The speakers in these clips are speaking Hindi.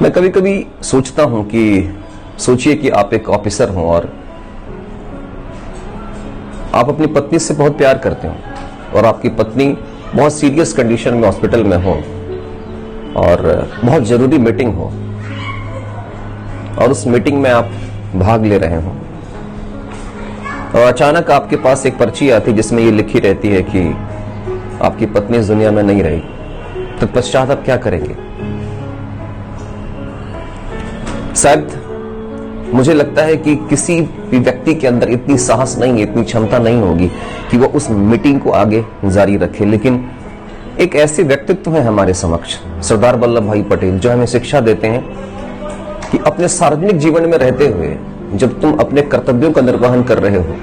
मैं कभी कभी सोचता हूं कि सोचिए कि आप एक ऑफिसर हो और आप अपनी पत्नी से बहुत प्यार करते हो और आपकी पत्नी बहुत सीरियस कंडीशन में हॉस्पिटल में हो और बहुत जरूरी मीटिंग हो और उस मीटिंग में आप भाग ले रहे हो और अचानक आपके पास एक पर्ची आती जिसमें ये लिखी रहती है कि आपकी पत्नी इस दुनिया में नहीं रही। तत्पश्चात आप क्या करेंगे? शायद मुझे लगता है कि किसी भी व्यक्ति के अंदर इतनी साहस नहीं है, इतनी क्षमता नहीं होगी कि वो उस मीटिंग को आगे जारी रखे। लेकिन एक ऐसे व्यक्तित्व है हमारे समक्ष, सरदार वल्लभ भाई पटेल, जो हमें शिक्षा देते हैं कि अपने सार्वजनिक जीवन में रहते हुए जब तुम अपने कर्तव्यों का निर्वहन कर रहे हो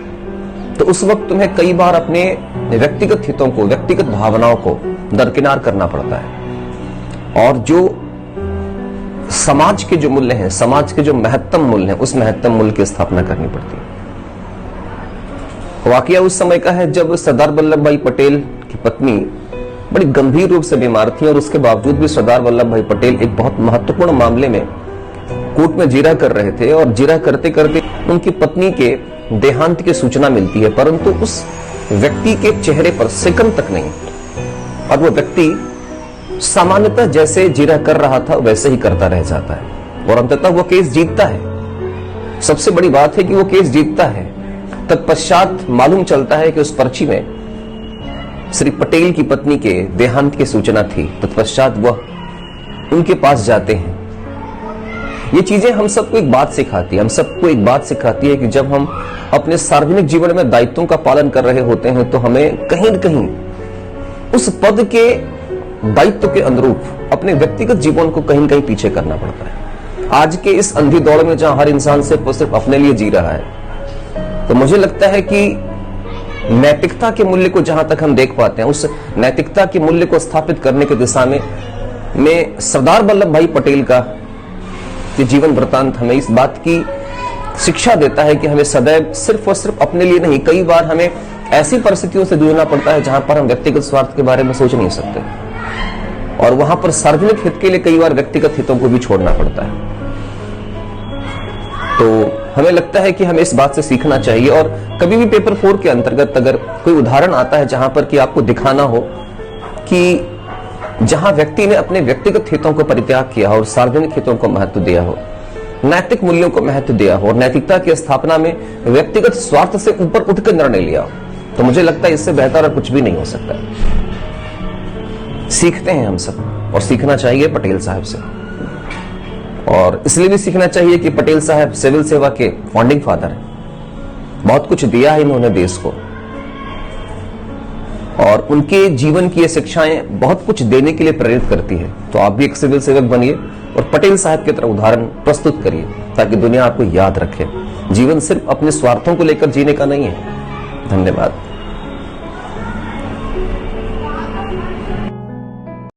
तो उस वक्त तुम्हें कई बार अपने व्यक्तिगत हितों को, व्यक्तिगत भावनाओं को दरकिनार करना पड़ता है और जो समाज के जो मूल्य हैं, समाज के जो महत्तम मूल्य हैं, उस महत्तम मूल्य की स्थापना करनी पड़ती है। वाकया उस समय का है जब सरदार वल्लभ भाई पटेल की पत्नी बड़ी गंभीर रूप से बीमार थी और उसके बावजूद भी सरदार वल्लभ भाई पटेल एक बहुत महत्वपूर्ण मामले में कोर्ट में जिरह कर रहे थे और जिरह करते करते उनकी पत्नी के देहांत की सूचना मिलती है, परंतु उस व्यक्ति के चेहरे पर सेकंड तक नहीं और वो व्यक्ति सामान्यतः जैसे जिरह कर रहा था वैसे ही करता रह जाता है और अंततः वो केस जीतता है। सबसे बड़ी बात है कि वो केस जीतता है। तत्पश्चात मालूम चलता है कि उस पर्ची में श्री पटेल की पत्नी के देहांत की सूचना थी। तत्पश्चात वह उनके पास जाते हैं। ये चीजें हम सबको एक बात सिखाती है, हम सबको एक बात सिखाती है कि जब हम अपने सार्वजनिक जीवन में दायित्वों का पालन कर रहे होते हैं तो हमें कहीं न कहीं उस पद के दायित्व के अनुरूप अपने व्यक्तिगत जीवन को कहीं न कहीं पीछे करना पड़ता है। आज के इस अंधी दौड़ में जहां हर इंसान सिर्फ अपने लिए जी रहा है, तो मुझे लगता है कि नैतिकता के मूल्य को जहां तक हम देख पाते हैं, उस नैतिकता के मूल्य को स्थापित करने की दिशा में सरदार वल्लभ भाई पटेल का जीवन वृतांत हमें इस बात की शिक्षा देता है कि हमें सदैव सिर्फ और सिर्फ अपने लिए नहीं, कई बार हमें ऐसी परिस्थितियों से जूझना पड़ता है जहां पर हम व्यक्तिगत स्वार्थ के बारे में सोच नहीं सकते और वहां पर सार्वजनिक हित के लिए कई बार व्यक्तिगत हितों को भी छोड़ना पड़ता है। तो हमें लगता है कि हमें इस बात से सीखना चाहिए और कभी भी पेपर 4 के अंतर्गत अगर कोई उदाहरण आता है जहां पर कि आपको दिखाना हो कि जहां व्यक्ति ने अपने व्यक्तिगत हितों को परित्याग किया हो और सार्वजनिक हितों को महत्व दिया हो, नैतिक मूल्यों को महत्व दिया हो और नैतिकता की स्थापना में व्यक्तिगत स्वार्थ से ऊपर उठकर निर्णय लिया हो, तो मुझे लगता है इससे बेहतर और कुछ भी नहीं हो सकता। सीखते हैं हम सब और सीखना चाहिए पटेल साहब से, और इसलिए भी सीखना चाहिए कि पटेल साहब सिविल सेवा के फाउंडिंग फादर हैं। बहुत कुछ दिया है इन्होंने देश को और उनके जीवन की ये शिक्षाएं बहुत कुछ देने के लिए प्रेरित करती है। तो आप भी एक सिविल सेवक बनिए और पटेल साहब की तरह उदाहरण प्रस्तुत करिए ताकि दुनिया आपको याद रखे। जीवन सिर्फ अपने स्वार्थों को लेकर जीने का नहीं है। धन्यवाद।